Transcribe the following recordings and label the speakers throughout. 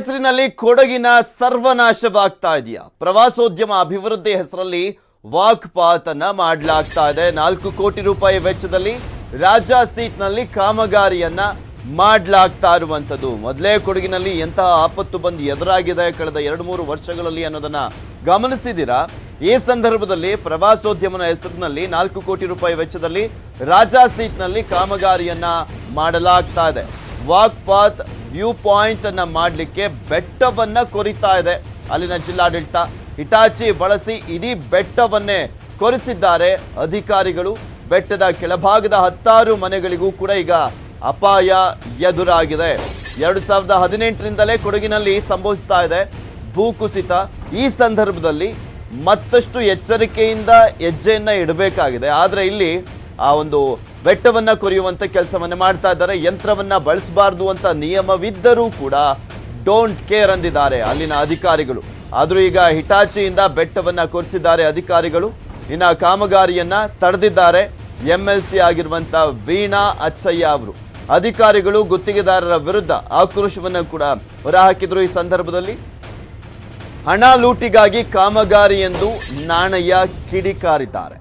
Speaker 1: ಹೆಸರಿನಲ್ಲಿ ಕೊಡಗಿನ ಸರ್ವನಾಶವಾಗ್ತಾ ಇದೆಯಾ? ಪ್ರವಾಸೋದ್ಯಮ ಅಭಿವೃದ್ಧಿ ಹೆಸರಲ್ಲಿ ವಾಕ್ ಪಾತ್ ಅನ್ನ ಮಾಡಲಾಗ್ತಾ ಇದೆ. 4 ಕೋಟಿ ರೂಪಾಯಿ ವೆಚ್ಚದಲ್ಲಿ ರಾಜಾ ಸೀಟ್ನಲ್ಲಿ ಕಾಮಗಾರಿಯನ್ನ ಮಾಡಲಾಗ್ತಾ ಇರುವಂತದ್ದು. ಮೊದಲೇ ಕೊಡಗಿನಲ್ಲಿ ಎಂತಹ ಆಪತ್ತು ಬಂದು ಎದುರಾಗಿದೆ ಕಳೆದ 2-3 ವರ್ಷಗಳಲ್ಲಿ ಅನ್ನೋದನ್ನ ಗಮನಿಸಿದಿರಾ? ಈ ಸಂದರ್ಭದಲ್ಲಿ ಪ್ರವಾಸೋದ್ಯಮನ ಹೆಸರಿನಲ್ಲಿ 4 ಕೋಟಿ ರೂಪಾಯಿ ವೆಚ್ಚದಲ್ಲಿ ರಾಜಾ ಸೀಟ್ನಲ್ಲಿ ಕಾಮಗಾರಿಯನ್ನ ಮಾಡಲಾಗ್ತಾ ಇದೆ. ವಾಕ್ ಪಾತ್ ವ್ಯೂ ಪಾಯಿಂಟ್ ಅನ್ನ ಮಾಡಲಿಕ್ಕೆ ಬೆಟ್ಟವನ್ನ ಕೊರಿತಾ ಇದೆ ಅಲ್ಲಿನ ಜಿಲ್ಲಾಡಳಿತ. ಹಿಟಾಚಿ ಬಳಸಿ ಇಡೀ ಬೆಟ್ಟವನ್ನೇ ಕೊರೆಸಿದ್ದಾರೆ ಅಧಿಕಾರಿಗಳು. ಬೆಟ್ಟದ ಕೆಳಭಾಗದ 10 ಮನೆಗಳಿಗೂ ಕೂಡ ಈಗ ಅಪಾಯ ಎದುರಾಗಿದೆ. 2018ರಿಂದಲೇ ಕೊಡಗಿನಲ್ಲಿ ಸಂಭವಿಸ್ತಾ ಇದೆ ಭೂಕುಸಿತ. ಈ ಸಂದರ್ಭದಲ್ಲಿ ಮತ್ತಷ್ಟು ಎಚ್ಚರಿಕೆಯಿಂದ ಹೆಜ್ಜೆಯನ್ನ ಇಡಬೇಕಾಗಿದೆ. ಆದರೆ ಇಲ್ಲಿ ಆ ಒಂದು ಬೆಟ್ಟವನ್ನ ಕೊರೆಯುವಂತ ಕೆಲಸವನ್ನ ಮಾಡ್ತಾ ಇದ್ದಾರೆ. ಯಂತ್ರವನ್ನ ಬಳಸಬಾರದು ಅಂತ ನಿಯಮವಿದ್ದರೂ ಕೂಡ ಡೋಂಟ್ ಕೇರ್ ಅಂದಿದ್ದಾರೆ ಅಲ್ಲಿನ ಅಧಿಕಾರಿಗಳು. ಆದ್ರೂ ಈಗ ಹಿಟಾಚಿಯಿಂದ ಬೆಟ್ಟವನ್ನ ಕೊರೆಸಿದ್ದಾರೆ ಅಧಿಕಾರಿಗಳು. ಇನ್ನ ಕಾಮಗಾರಿಯನ್ನ ತಡೆದಿದ್ದಾರೆ MLC ಆಗಿರುವಂತ ವೀಣಾ ಅಚ್ಚಯ್ಯ ಅವರು. ಅಧಿಕಾರಿಗಳು ಗುತ್ತಿಗೆದಾರರ ವಿರುದ್ಧ ಆಕ್ರೋಶವನ್ನ ಕೂಡ ಹೊರಹಾಕಿದ್ರು. ಈ ಸಂದರ್ಭದಲ್ಲಿ ಹಣ ಲೂಟಿಗಾಗಿ ಕಾಮಗಾರಿ ಎಂದು ನಾಣಯ್ಯ ಕಿಡಿಕಾರಿದ್ದಾರೆ.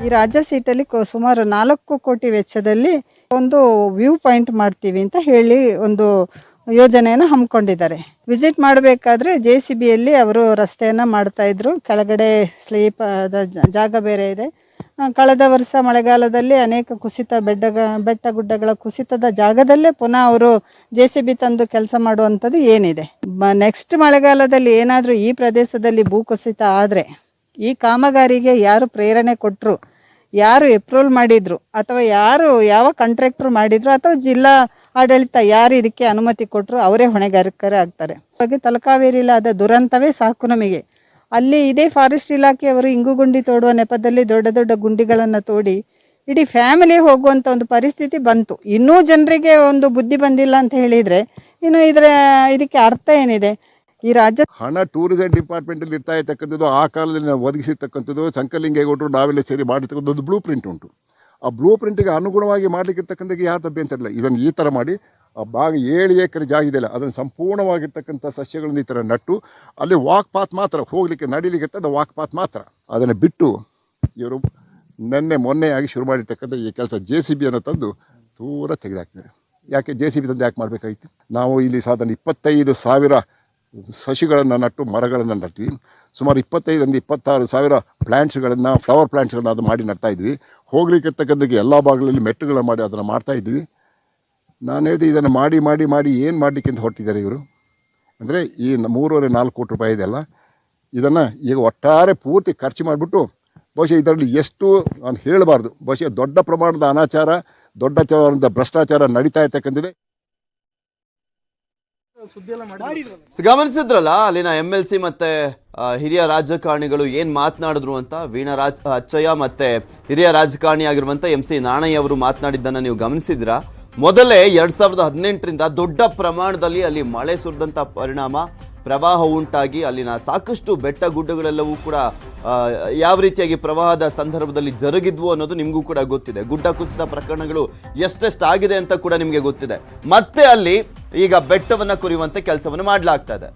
Speaker 2: ಈ ರಾಜ ಸೀಟಲ್ಲಿ ಸುಮಾರು 4 ಕೋಟಿ ವೆಚ್ಚದಲ್ಲಿ ಒಂದು ವ್ಯೂ ಪಾಯಿಂಟ್ ಮಾಡ್ತೀವಿ ಅಂತ ಹೇಳಿ ಒಂದು ಯೋಜನೆಯನ್ನು ಹಮ್ಮಿಕೊಂಡಿದ್ದಾರೆ. ವಿಸಿಟ್ ಮಾಡಬೇಕಾದ್ರೆ JCBಯಲ್ಲಿ ಅವರು ರಸ್ತೆಯನ್ನು ಮಾಡ್ತಾ ಇದ್ರು. ಕೆಳಗಡೆ ಸ್ಲೀಪ್ ಜಾಗ ಬೇರೆ ಇದೆ. ಕಳೆದ ವರ್ಷ ಮಳೆಗಾಲದಲ್ಲಿ ಅನೇಕ ಕುಸಿತ ಬೆಟ್ಟ ಗುಡ್ಡಗಳ ಕುಸಿತದ ಜಾಗದಲ್ಲೇ ಪುನಃ ಅವರು JCB ತಂದು ಕೆಲಸ ಮಾಡುವಂಥದ್ದು ಏನಿದೆ. ನೆಕ್ಸ್ಟ್ ಮಳೆಗಾಲದಲ್ಲಿ ಏನಾದರೂ ಈ ಪ್ರದೇಶದಲ್ಲಿ ಭೂಕುಸಿತ ಆದರೆ ಈ ಕಾಮಗಾರಿಗೆ ಯಾರು ಪ್ರೇರಣೆ ಕೊಟ್ಟರು, ಯಾರು ಅಪ್ರೂವಲ್ ಮಾಡಿದ್ರು, ಅಥವಾ ಯಾವ ಕಾಂಟ್ರಾಕ್ಟರ್ ಮಾಡಿದ್ರು, ಅಥವಾ ಜಿಲ್ಲಾ ಆಡಳಿತ ಯಾರು ಇದಕ್ಕೆ ಅನುಮತಿ ಕೊಟ್ಟರು ಅವರೇ ಹೊಣೆಗಾರಿಕರಾಗ್ತಾರೆ. ಹಾಗೆ ತಲಕಾವೇರಿಯಲ್ಲಿ ಆದ ದುರಂತವೇ ಸಾಕು ನಮಗೆ. ಅಲ್ಲಿ ಇದೇ ಫಾರೆಸ್ಟ್ ಇಲಾಖೆಯವರು ಇಂಗುಗುಂಡಿ ತೋಡುವ ನೆಪದಲ್ಲಿ ದೊಡ್ಡ ದೊಡ್ಡ ಗುಂಡಿಗಳನ್ನು ತೋಡಿ ಇಡೀ ಫ್ಯಾಮಿಲಿ ಹೋಗುವಂಥ ಒಂದು ಪರಿಸ್ಥಿತಿ ಬಂತು. ಇನ್ನೂ ಜನರಿಗೆ ಒಂದು ಬುದ್ಧಿ ಬಂದಿಲ್ಲ ಅಂತ ಹೇಳಿದರೆ ಇನ್ನು ಇದಕ್ಕೆ ಅರ್ಥ ಏನಿದೆ? ಈ ರಾಜ್ಯ
Speaker 3: ಹಣ ಟೂರಿಸಂ ಡಿಪಾರ್ಟ್ಮೆಂಟಲ್ಲಿ ಇರ್ತಾ ಇರ್ತಕ್ಕಂಥದ್ದು, ಆ ಕಾಲದಲ್ಲಿ ನಾವು ಒದಗಿಸಿರ್ತಕ್ಕಂಥದ್ದು, ಸಂಕಲಿಂಗೇಗೌಡರು ನಾವೆಲ್ಲ ಸೇರಿ ಮಾಡಿರ್ತಕ್ಕಂಥ ಒಂದು ಬ್ಲೂ ಪ್ರಿಂಟ್ ಉಂಟು. ಆ ಬ್ಲೂ ಪ್ರಿಂಟಿಗೆ ಅನುಗುಣವಾಗಿ ಮಾಡಲಿಕ್ಕಿರ್ತಕ್ಕಂಥ ಯಾರು ಅಭ್ಯಂತರ ಇಲ್ಲ. ಇದನ್ನು ಈ ಥರ ಮಾಡಿ ಆ ಭಾಗ 7 ಎಕರೆ ಜಾಗ ಇದೆಯಲ್ಲ ಅದನ್ನು ಸಂಪೂರ್ಣವಾಗಿರ್ತಕ್ಕಂಥ ಸಸ್ಯಗಳನ್ನು ಈ ಥರ ನಟ್ಟು ಅಲ್ಲಿ ವಾಕ್ ಪಾತ್ ಮಾತ್ರ ಹೋಗಲಿಕ್ಕೆ ನಡೀಲಿಕ್ಕೆ ಇರ್ತದೆ, ವಾಕ್ ಪಾತ್ ಮಾತ್ರ ಅದನ್ನು ಬಿಟ್ಟು ಇವರು ಮೊನ್ನೆಯಾಗಿ ಶುರು ಮಾಡಿರ್ತಕ್ಕಂಥ ಈ ಕೆಲಸ JCBಯನ್ನು ತಂದು ದೂರ ತೆಗೆದುಹಾಕ್ತಾರೆ. ಯಾಕೆ JCB ತಂದು ಯಾಕೆ ಮಾಡಬೇಕಾಗಿತ್ತು? ನಾವು ಇಲ್ಲಿ ಸಾಧಾರಣ 25,000 ಸಸಿಗಳನ್ನು ನಟ್ಟು ಮರಗಳನ್ನು ನಡ್ತೀವಿ. ಸುಮಾರು 25,000-26,000 ಪ್ಲ್ಯಾಂಟ್ಸ್ಗಳನ್ನು, ಫ್ಲವರ್ ಪ್ಲ್ಯಾಂಟ್ಸ್ಗಳನ್ನು ಅದು ಮಾಡಿ ನಡ್ತಾಯಿದ್ವಿ. ಹೋಗ್ಲಿಕ್ಕಿರ್ತಕ್ಕಂಥಕ್ಕೆ ಎಲ್ಲ ಭಾಗಗಳಲ್ಲಿ ಮೆಟ್ಟುಗಳನ್ನು ಮಾಡಿ ಅದನ್ನು ಮಾಡ್ತಾಯಿದ್ವಿ. ನಾನು ಹೇಳಿದೆ ಇದನ್ನು ಮಾಡಿ ಮಾಡಿ ಮಾಡಿ ಏನು ಮಾಡಲಿಕ್ಕೆ ಅಂತ ಹೊರಟಿದ್ದಾರೆ ಇವರು ಅಂದರೆ ಈ 3.5-4 ಕೋಟಿ ರೂಪಾಯಿ ಇದೆಯಲ್ಲ, ಇದನ್ನು ಈಗ ಒಟ್ಟಾರೆ ಪೂರ್ತಿ ಖರ್ಚು ಮಾಡಿಬಿಟ್ಟು ಬಹುಶಃ ಇದರಲ್ಲಿ ಎಷ್ಟು ನಾನು ಹೇಳಬಾರ್ದು, ಬಹುಶಃ ದೊಡ್ಡ ಪ್ರಮಾಣದ ಅನಾಚಾರ, ದೊಡ್ಡ ಭ್ರಷ್ಟಾಚಾರ ನಡೀತಾ ಇರ್ತಕ್ಕಂಥದ್ದೇ.
Speaker 1: ಗಮನಿಸಿದ್ರಲ್ಲ ಅಲ್ಲಿನ MLC ಮತ್ತೆ ಹಿರಿಯ ರಾಜಕಾರಣಿಗಳು ಏನ್ ಮಾತನಾಡಿದ್ರು ಅಂತ. ವೀಣಾ ಅಚ್ಚಯ್ಯ ಮತ್ತೆ ಹಿರಿಯ ರಾಜಕಾರಣಿ ಆಗಿರುವಂತ MC ನಾಣಯ್ಯ ಅವರು ಮಾತನಾಡಿದ್ದನ್ನ ನೀವು ಗಮನಿಸಿದ್ರಾ? ಮೊದಲೇ 2018ರಿಂದ ದೊಡ್ಡ ಪ್ರಮಾಣದಲ್ಲಿ ಅಲ್ಲಿ ಮಳೆ ಸುರಿದಂತ ಪರಿಣಾಮ ಪ್ರವಾಹ ಉಂಟಾಗಿ ಅಲ್ಲಿನ ಸಾಕಷ್ಟು ಬೆಟ್ಟ ಗುಡ್ಡಗಳೆಲ್ಲವೂ ಕೂಡ ಯಾವ ರೀತಿಯಾಗಿ ಪ್ರವಾಹದ ಸಂದರ್ಭದಲ್ಲಿ ಜರುಗಿದ್ವು ಅನ್ನೋದು ನಿಮಗೂ ಕೂಡ ಗೊತ್ತಿದೆ. ಗುಡ್ಡ ಕುಸಿತ ಪ್ರಕರಣಗಳು ಎಷ್ಟೆಷ್ಟಾಗಿದೆ ಅಂತ ಕೂಡ ನಿಮಗೆ ಗೊತ್ತಿದೆ. ಮತ್ತೆ ಅಲ್ಲಿ ಈಗ ಬೆಟ್ಟವನ್ನ ಕೊರೆಯುವಂತ ಕೆಲಸವನ್ನು ಮಾಡಲಾಗ್ತಾ ಇದೆ.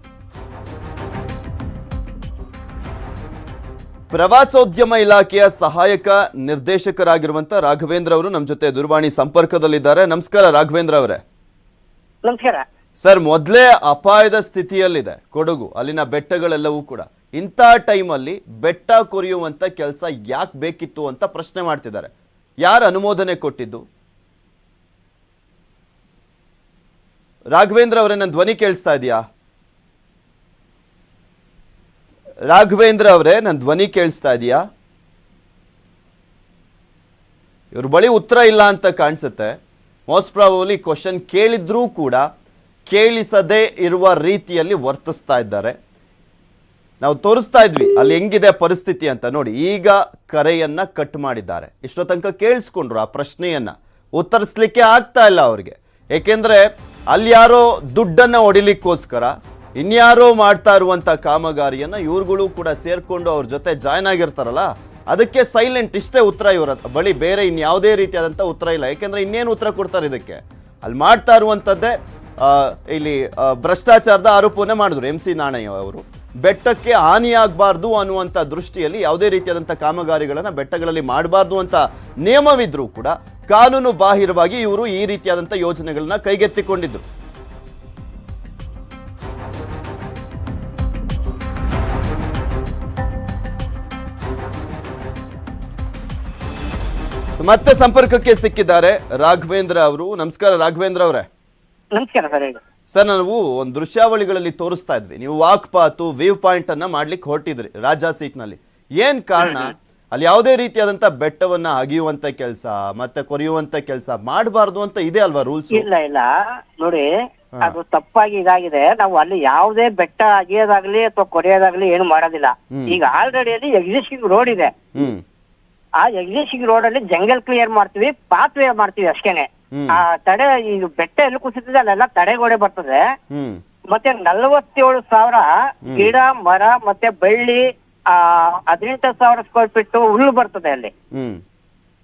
Speaker 1: ಪ್ರವಾಸೋದ್ಯಮ ಇಲಾಖೆಯ ಸಹಾಯಕ ನಿರ್ದೇಶಕರಾಗಿರುವಂತ ರಾಘವೇಂದ್ರ ಅವರು ನಮ್ಮ ಜೊತೆ ದೂರವಾಣಿ ಸಂಪರ್ಕದಲ್ಲಿದ್ದಾರೆ. ನಮಸ್ಕಾರ ರಾಘವೇಂದ್ರ ಅವರೇ.
Speaker 4: ನಮಸ್ಕಾರ
Speaker 1: ಸರ್. ಮೊದಲೇ ಅಪಾಯದ ಸ್ಥಿತಿಯಲ್ಲಿದೆ ಕೊಡಗು, ಅಲ್ಲಿನ ಬೆಟ್ಟಗಳೆಲ್ಲವೂ ಕೂಡ. ಇಂಥ ಟೈಮಲ್ಲಿ ಬೆಟ್ಟ ಕೊರೆಯುವಂತ ಕೆಲಸ ಯಾಕೆ ಬೇಕಿತ್ತು ಅಂತ ಪ್ರಶ್ನೆ ಮಾಡ್ತಿದ್ದಾರೆ. ಯಾರು ಅನುಮೋದನೆ ಕೊಟ್ಟಿದ್ದು? ರಾಘವೇಂದ್ರ ಅವರೇ, ನನ್ನ ಧ್ವನಿ ಕೇಳಿಸ್ತಾ ಇದೆಯಾ? ರಾಘವೇಂದ್ರ ಅವರೇ, ನನ್ನ ಧ್ವನಿ ಕೇಳಿಸ್ತಾ ಇದೆಯಾ? ಇವ್ರ ಬಳಿ ಉತ್ತರ ಇಲ್ಲ ಅಂತ ಕಾಣಿಸುತ್ತೆ. ಮೋಸ್ಟ್ ಪ್ರಾಬಬ್ಲಿ ಕ್ವಶನ್ ಕೇಳಿದ್ರೂ ಕೂಡ ಕೇಳಿಸದೇ ಇರುವ ರೀತಿಯಲ್ಲಿ ವರ್ತಿಸ್ತಾ ಇದ್ದಾರೆ. ನಾವು ತೋರಿಸ್ತಾ ಇದ್ವಿ ಅಲ್ಲಿ ಹೆಂಗಿದೆ ಪರಿಸ್ಥಿತಿ ಅಂತ. ನೋಡಿ, ಈಗ ಕರೆಯನ್ನ ಕಟ್ ಮಾಡಿದ್ದಾರೆ. ಇಷ್ಟೋ ತನಕ ಕೇಳಿಸ್ಕೊಂಡ್ರು ಆ ಪ್ರಶ್ನೆಯನ್ನ, ಉತ್ತರಿಸ್ಲಿಕ್ಕೆ ಆಗ್ತಾ ಇಲ್ಲ ಅವ್ರಿಗೆ. ಏಕೆಂದ್ರೆ ಅಲ್ಲಿ ಯಾರೋ ದುಡ್ಡನ್ನ ಹೊಡಿಲಿಕ್ಕೋಸ್ಕರ ಇನ್ಯಾರೋ ಮಾಡ್ತಾ ಇರುವಂತ ಕಾಮಗಾರಿಯನ್ನ ಇವ್ರುಗಳು ಕೂಡ ಸೇರ್ಕೊಂಡು ಅವ್ರ ಜೊತೆ ಜಾಯ್ನ್ ಆಗಿರ್ತಾರಲ್ಲ, ಅದಕ್ಕೆ ಸೈಲೆಂಟ್, ಇಷ್ಟೇ ಉತ್ತರ ಇವರ ಬಳಿ, ಬೇರೆ ಇನ್ಯಾವುದೇ ರೀತಿಯಾದಂಥ ಉತ್ತರ ಇಲ್ಲ. ಯಾಕೆಂದ್ರೆ ಇನ್ನೇನು ಉತ್ತರ ಕೊಡ್ತಾರೆ ಇದಕ್ಕೆ? ಅಲ್ಲಿ ಮಾಡ್ತಾ ಇರುವಂಥದ್ದೇ ಇಲ್ಲಿ ಭ್ರಷ್ಟಾಚಾರದ ಆರೋಪವನ್ನೇ ಮಾಡಿದ್ರು MC ನಾಣಯ್ಯ ಅವರು. ಬೆಟ್ಟಕ್ಕೆ ಹಾನಿಯಾಗಬಾರ್ದು ಅನ್ನುವಂಥ ದೃಷ್ಟಿಯಲ್ಲಿ ಯಾವುದೇ ರೀತಿಯಾದಂಥ ಕಾಮಗಾರಿಗಳನ್ನು ಬೆಟ್ಟಗಳಲ್ಲಿ ಮಾಡಬಾರ್ದು ಅಂತ ನಿಯಮವಿದ್ರೂ ಕೂಡ ಕಾನೂನು ಬಾಹಿರವಾಗಿ ಇವರು ಈ ರೀತಿಯಾದಂಥ ಯೋಜನೆಗಳನ್ನ ಕೈಗೆತ್ತಿಕೊಂಡಿದ್ರು. ಮತ್ತೆ ಸಂಪರ್ಕಕ್ಕೆ ಸಿಕ್ಕಿದ್ದಾರೆ ರಾಘವೇಂದ್ರ ಅವರು. ನಮಸ್ಕಾರ ರಾಘವೇಂದ್ರ ಅವರೇ.
Speaker 4: ನಮಸ್ಕಾರ ಸರ್. ಹೇಳಿ
Speaker 1: ಸರ್, ನಾವು ಒಂದು ದೃಶ್ಯಾವಳಿಗಳಲ್ಲಿ ತೋರಿಸ್ತಾ ಇದ್ವಿ, ನೀವು ವಾಕ್ ಪಾತು ವ್ಯೂ ಪಾಯಿಂಟ್ ಅನ್ನ ಮಾಡ್ಲಿಕ್ಕೆ ಹೊರಟಿದ್ರಿ ರಾಜಾ ಸೀಟ್ನಲ್ಲಿ. ಏನ್ ಕಾರಣ? ಅಲ್ಲಿ ಯಾವುದೇ ರೀತಿಯಾದಂತ ಬೆಟ್ಟವನ್ನ ಅಗಿಯುವಂತ ಕೆಲಸ ಮತ್ತೆ ಕೊರೆಯುವಂತ ಕೆಲಸ ಮಾಡಬಾರ್ದು ಅಂತ ಇದೆ ಅಲ್ವಾ ರೂಲ್ಸ್?
Speaker 4: ಇಲ್ಲ ನೋಡಿ, ಅದು ತಪ್ಪಾಗಿ ಇದಾಗಿದೆ. ನಾವು ಅಲ್ಲಿ ಯಾವುದೇ ಬೆಟ್ಟ ಅಗಿಯೋದಾಗ್ಲಿ ಅಥವಾ ಕೊರೆಯೋದಾಗ್ಲಿ ಏನು ಮಾಡೋದಿಲ್ಲ. ಈಗ ಆಲ್ರೆಡಿ ಅಲ್ಲಿ ಎಕ್ಸಿಸ್ಟಿಂಗ್ ರೋಡ್ ಇದೆ. ಆ ಎಕ್ಸಿಸ್ಟಿಂಗ್ ರೋಡ್ ಅಲ್ಲಿ ಜಂಗಲ್ ಕ್ಲಿಯರ್ ಮಾಡ್ತೀವಿ, ಪಾತ್ವೇ ಮಾಡ್ತೀವಿ ಅಷ್ಟೇನೆ. ಆ ತಡೆ, ಇದು ಬೆಟ್ಟ ಎಲ್ಲಿ ಕುಸಿತದೆ ಅಲ್ಲೆಲ್ಲ ತಡೆಗೋಡೆ ಬರ್ತದೆ. ಮತ್ತೆ 47,000 ಗಿಡ ಮರ ಮತ್ತೆ ಬಳ್ಳಿ, 18,000 ಸ್ಕ್ವೇರ್ ಫೀಟ್ ಹುಲ್ಲು ಬರ್ತದೆ ಅಲ್ಲಿ.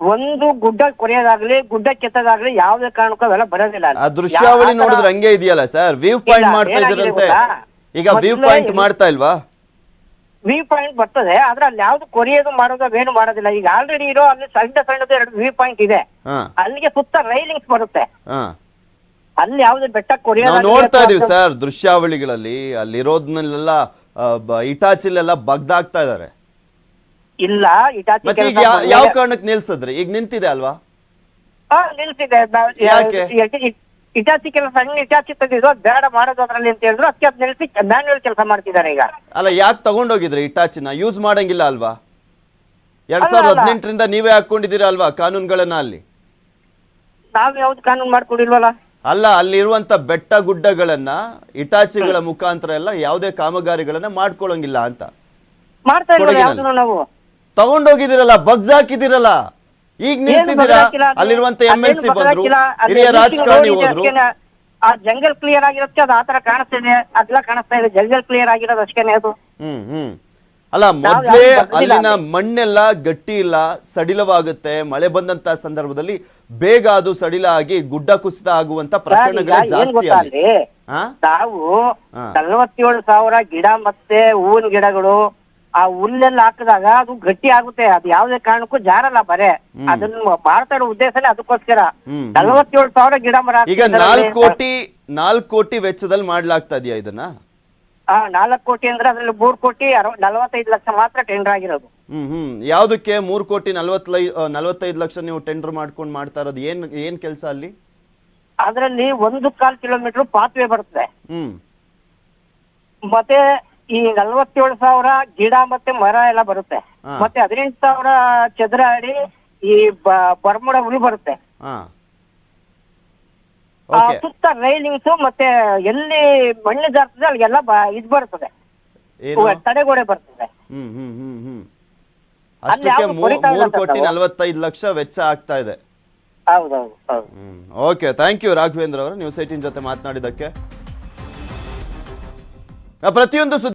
Speaker 4: ಒಂದು ಗುಡ್ಡ ಕೊರೆಯೋದಾಗ್ಲಿ ಗುಡ್ಡ ಕೆತ್ತದಾಗ್ಲಿ ಯಾವುದೇ ಕಾರಣಕ್ಕೂ ಅವೆಲ್ಲ ಬರೋದಿಲ್ಲ.
Speaker 1: ಆ ದೃಶ್ಯಾವಳಿ ನೋಡಿದ್ರೆ ಹಂಗೆ ಇದೆಯಲ್ಲ ಸರ್, ವ್ಯೂ ಪಾಯಿಂಟ್ ಮಾಡ್ತಾ ಇದ್ರಂತೆ. ಈಗ ವ್ಯೂ ಪಾಯಿಂಟ್ ಮಾಡ್ತಾ ಇಲ್ವಾ?
Speaker 4: ವ್ಯೂ ಪಾಯಿಂಟ್ ಬರ್ತದೆ, ಆದ್ರೆ ಅಲ್ಲಿ ಯಾವ್ದು ಕೊರಿಯೋದು ಮಾಡೋದು ಅವೇನು ಮಾಡೋದಿಲ್ಲ. ಈಗ ಆಲ್ರೆಡಿ ಇರೋ ಅಲ್ಲಿ ಸಣ್ಣದು 2 ವ್ಯೂ ಪಾಯಿಂಟ್ ಇದೆ. ಅಲ್ಲಿಗೆ ಸುತ್ತ ರೈಲಿಂಗ್ಸ್ ಬರುತ್ತೆ. ಅಲ್ಲಿ ಯಾವ್ದು ಬೆಟ್ಟ ಕೊರಿಯೋದು
Speaker 1: ನೋಡ್ತಾ ಇದೀವಿ ಸರ್ ದೃಶ್ಯಾವಳಿಗಳಲ್ಲಿ. ಅಲ್ಲಿರೋದ್ನೆಲ್ಲ ಇಟಾಚಿಲೆಲ್ಲ ಬಗ್ದಾಗ್ತಾ ಇದಾರೆ.
Speaker 4: ಇಲ್ಲ, ಇಟಾಚಿ
Speaker 1: ಮತ್ತೆ ಈಗ ಯಾವ ಕಾರಣಕ್ಕೆ ನಿಲ್ಸಿದ್ರಿ? ಈಗ ನಿಂತಿದೆ ಅಲ್ವಾ?
Speaker 4: ನಿಲ್ಸಿದೆ. ಇಟಾಚಿ ಕೆಲಸ, ಸಣ್ಣ ಇಟಾಚಿ ತೆಗೆದು ಬೇಡ ಮಾಡೋದು ಅದ್ರಲ್ಲಿ ಅಂತ ಹೇಳಿದ್ರು. ಅದಕ್ಕೆ ಅದ್ ನಿಲ್ಸಿ ಮ್ಯಾನ್ಯುವಲ್ ಕೆಲಸ ಮಾಡ್ತಿದ್ದಾರೆ ಈಗ.
Speaker 1: ಅಲ್ಲ, ಯಾಕೆ ತಗೊಂಡೋಗಿದ್ರಿ ಇಟಾಚಿನ? ಯೂಸ್ ಮಾಡಂಗಿಲ್ಲ ಅಲ್ವಾ? 2018ರಿಂದ ನೀವೇ ಹಾಕೊಂಡಿದ್ದೀರಾ ಅಲ್ವಾ ಕಾನೂನುಗಳನ್ನ? ಅಲ್ಲಿ
Speaker 4: ನಾವ್ ಯಾವ್ದು ಕಾನೂನು ಮಾಡ್ಕೊಂಡಿಲ್ವಲ್ಲ.
Speaker 1: ಅಲ್ಲ, ಅಲ್ಲಿರುವಂತ ಬೆಟ್ಟ ಗುಡ್ಡಗಳನ್ನ ಇಟಾಚಿಗಳ ಮುಖಾಂತರ ಎಲ್ಲ ಯಾವುದೇ ಕಾಮಗಾರಿಗಳನ್ನ ಮಾಡ್ಕೊಳಂಗಿಲ್ಲ ಅಂತ
Speaker 4: ಮಾಡ್ತಾ ಇಲ್ವಲ್ಲ ಯಾವ್ದು ನಾವು.
Speaker 1: ತಗೊಂಡೋಗಿದಿರಲ್ಲ, ಬಗ್ದಾಕಿದಿರಲ್ಲ, ಈಗ ನಿಲ್ಸಿದ್ದೀರಾ. ಅಲ್ಲಿರುವಂತ MLC ಬಂದ್ರು, ಹಿರಿಯ ರಾಜಕಾರಣಿ ಹೋದ್ರು.
Speaker 4: ಆ ಜಂಗಲ್ ಕ್ಲಿಯರ್ ಆಗಿರೋದಕ್ಕೆ ಅದು ಆತರ ಕಾಣಿಸ್ತಿದೆ, ಅದೆಲ್ಲ ಕಾಣಿಸ್ತಾ ಇದೆ. ಜಂಗಲ್ ಕ್ಲಿಯರ್ ಆಗಿರೋದು ಅಷ್ಟೇನೆ ಅದು.
Speaker 1: ಅಲ್ಲ, ಮೊದ್ಲೇ ಅಲ್ಲಿನ ಮಣ್ಣೆಲ್ಲ ಗಟ್ಟಿ ಇಲ್ಲ, ಸಡಿಲವಾಗುತ್ತೆ. ಮಳೆ ಬಂದಂತ ಸಂದರ್ಭದಲ್ಲಿ ಬೇಗ ಅದು ಸಡಿಲ ಆಗಿ ಗುಡ್ಡ ಕುಸಿತ ಆಗುವಂತ ಪ್ರಕರಣಗಳೇ ಜಾಸ್ತಿ.
Speaker 4: ನಾವು 47,000 ಗಿಡ ಮತ್ತೆ ಹೂವಿನ ಗಿಡಗಳು, ಆ ಹುಲ್ಲೆಲ್ಲ ಹಾಕಿದಾಗ ಅದು ಗಟ್ಟಿ ಆಗುತ್ತೆ. ಅದು ಯಾವುದೇ ಕಾರಣಕ್ಕೂ ಜಾರಲ್ಲ. ಬರೇ ಅದನ್ನ ಮಾಡ್ತಾ ಇರೋ ಉದ್ದೇಶನೇ ಅದಕ್ಕೋಸ್ಕರ. 47,000 ಗಿಡ ಮರ.
Speaker 1: ಈಗ 4 ಕೋಟಿ ವೆಚ್ಚದಲ್ಲಿ ಮಾಡ್ಲಾಗ್ತಾ ಇದೆಯಾ ಇದನ್ನ?
Speaker 4: 4 ಕೋಟಿ ಅಂದ್ರೆ ಅದ್ರಲ್ಲಿ 3 ಕೋಟಿ 45 ಲಕ್ಷ ಮಾತ್ರ ಟೆಂಡರ್ ಆಗಿರೋದು.
Speaker 1: ಯಾವ್ದಕ್ಕೆ 3 ಕೋಟಿ 45 ಲಕ್ಷ ನೀವು ಟೆಂಡರ್ ಮಾಡ್ಕೊಂಡು ಮಾಡ್ತಾ ಇರೋದು? ಏನ್ ಕೆಲಸ ಅಲ್ಲಿ?
Speaker 4: ಅದ್ರಲ್ಲಿ 1.25 ಕಿಲೋಮೀಟರ್ ಪಾತ್ವೇ ಬರ್ತದೆ. ಮತ್ತೆ ಈ 47,000 ಗಿಡ ಮತ್ತೆ ಮರ ಎಲ್ಲ ಬರುತ್ತೆ. ಮತ್ತೆ 18,000 ಚದರ ಅಡಿ ಈ ಬರ್ಮುಡ ಹುಲ್ ಬರುತ್ತೆ. ಸುತ್ತ ರೈಲಿಂಗ್ಸ್ ಮತ್ತೆ ಎಲ್ಲಿ ಮಣ್ಣು ಜಾರ್ತದೆ ಅಲ್ಲಿಗೆಲ್ಲ ಇದ್ ಬರ್ತದೆ, ತಡೆಗೋಡೆ ಬರ್ತದೆ.
Speaker 1: ಅಷ್ಟಕ್ಕೆ 3 ಕೋಟಿ 45 ಲಕ್ಷ ವೆಚ್ಚ ಆಗ್ತಾ ಇದೆ.
Speaker 4: ಹೌದೌದು.
Speaker 1: ಓಕೆ, ಥ್ಯಾಂಕ್ ಯು ರಾಘವೇಂದ್ರ ಅವರು, ನ್ಯೂಸ್ 18 ಜೊತೆ ಮಾತನಾಡಿದ್ದಕ್ಕೆ. ಪ್ರತಿಯೊಂದು